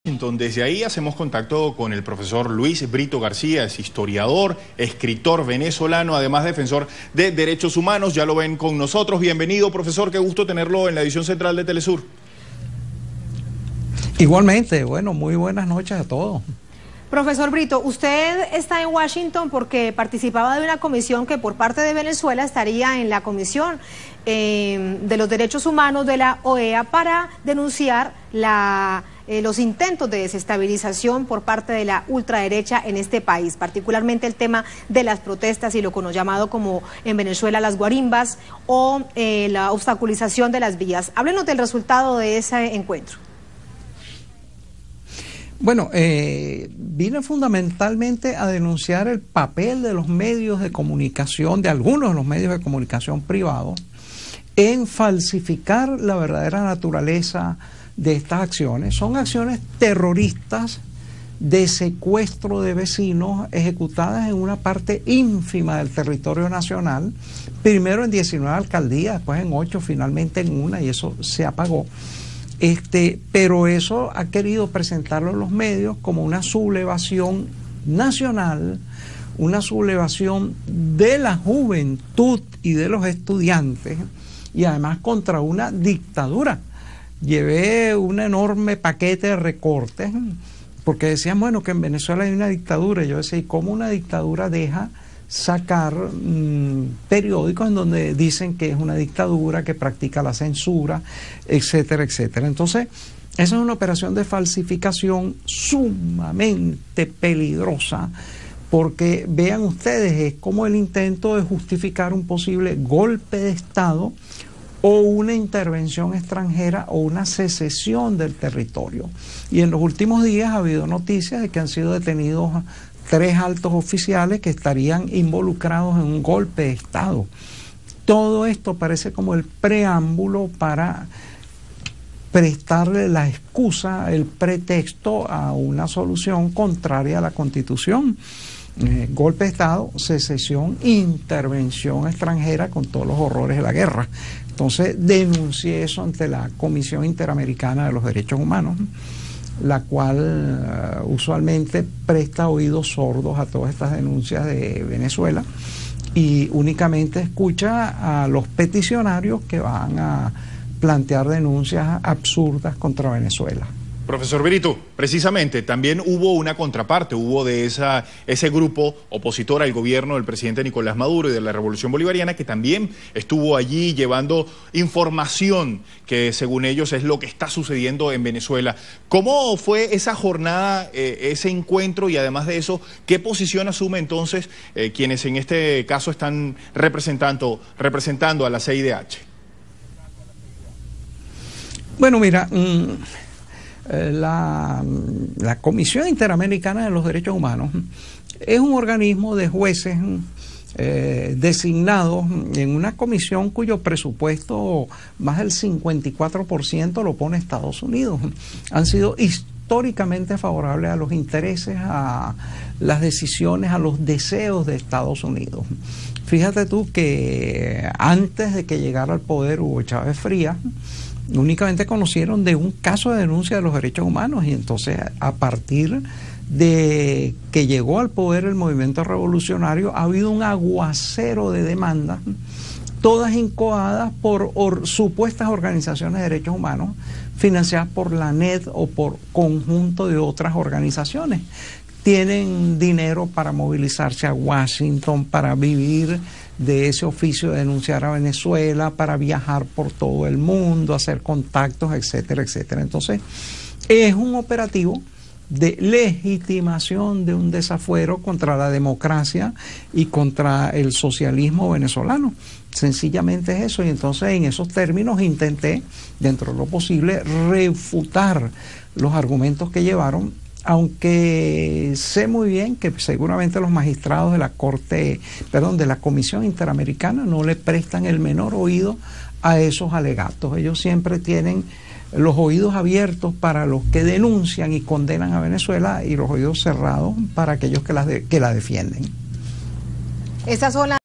Desde ahí hacemos contacto con el profesor Luis Brito García, es historiador, escritor venezolano, además defensor de derechos humanos. Ya lo ven con nosotros. Bienvenido, profesor, qué gusto tenerlo en la edición central de Telesur. Igualmente, bueno, muy buenas noches a todos. Profesor Brito, usted está en Washington porque participaba de una comisión que por parte de Venezuela estaría en la Comisión de los Derechos Humanos de la OEA para denunciar los intentos de desestabilización por parte de la ultraderecha en este país, particularmente el tema de las protestas y lo llamado como en Venezuela las guarimbas o la obstaculización de las vías. Háblenos del resultado de ese encuentro. Bueno, vine fundamentalmente a denunciar el papel de los medios de comunicación, de algunos de los medios de comunicación privados, en falsificar la verdadera naturaleza de estas acciones. Son acciones terroristas de secuestro de vecinos ejecutadas en una parte ínfima del territorio nacional, primero en 19 alcaldías, después en 8, finalmente en una, y eso se apagó. Pero eso ha querido presentarlo en los medios como una sublevación nacional, una sublevación de la juventud y de los estudiantes, y además contra una dictadura. Llevé un enorme paquete de recortes, porque decían, bueno, que en Venezuela hay una dictadura. Yo decía, ¿y cómo una dictadura deja sacar periódicos en donde dicen que es una dictadura, que practica la censura, etcétera, etcétera? Entonces, esa es una operación de falsificación sumamente peligrosa, porque vean ustedes, es como el intento de justificar un posible golpe de Estado o una intervención extranjera o una secesión del territorio. Y en los últimos días ha habido noticias de que han sido detenidos 3 altos oficiales que estarían involucrados en un golpe de Estado. Todo esto parece como el preámbulo para prestarle la excusa, el pretexto a una solución contraria a la Constitución. Golpe de Estado, secesión, intervención extranjera con todos los horrores de la guerra. Entonces denuncié eso ante la Comisión Interamericana de los Derechos Humanos, la cual usualmente presta oídos sordos a todas estas denuncias de Venezuela y únicamente escucha a los peticionarios que van a plantear denuncias absurdas contra Venezuela. Profesor Brito, precisamente, también hubo una contraparte, hubo de ese grupo opositor al gobierno del presidente Nicolás Maduro y de la Revolución Bolivariana, que también estuvo allí llevando información que según ellos es lo que está sucediendo en Venezuela. ¿Cómo fue esa jornada, ese encuentro, y además de eso, qué posición asume entonces quienes en este caso están representando a la CIDH? Bueno, mira, la Comisión Interamericana de los Derechos Humanos es un organismo de jueces designados en una comisión cuyo presupuesto más del 54% lo pone Estados Unidos. Han sido históricamente favorables a los intereses, a las decisiones, a los deseos de Estados Unidos. Fíjate tú que antes de que llegara al poder Hugo Chávez Frías, únicamente conocieron de un caso de denuncia de los derechos humanos, y entonces a partir de que llegó al poder el movimiento revolucionario ha habido un aguacero de demandas, todas incoadas por supuestas organizaciones de derechos humanos financiadas por la NED o por conjunto de otras organizaciones. Tienen dinero para movilizarse a Washington, para vivir de ese oficio de denunciar a Venezuela, para viajar por todo el mundo, hacer contactos, etcétera, etcétera. Entonces, es un operativo de legitimación de un desafuero contra la democracia y contra el socialismo venezolano. Sencillamente es eso, y entonces en esos términos intenté, dentro de lo posible, refutar los argumentos que llevaron, aunque sé muy bien que seguramente los magistrados de la Comisión Interamericana no le prestan el menor oído a esos alegatos. Ellos siempre tienen los oídos abiertos para los que denuncian y condenan a Venezuela y los oídos cerrados para aquellos que la defienden. Estas son las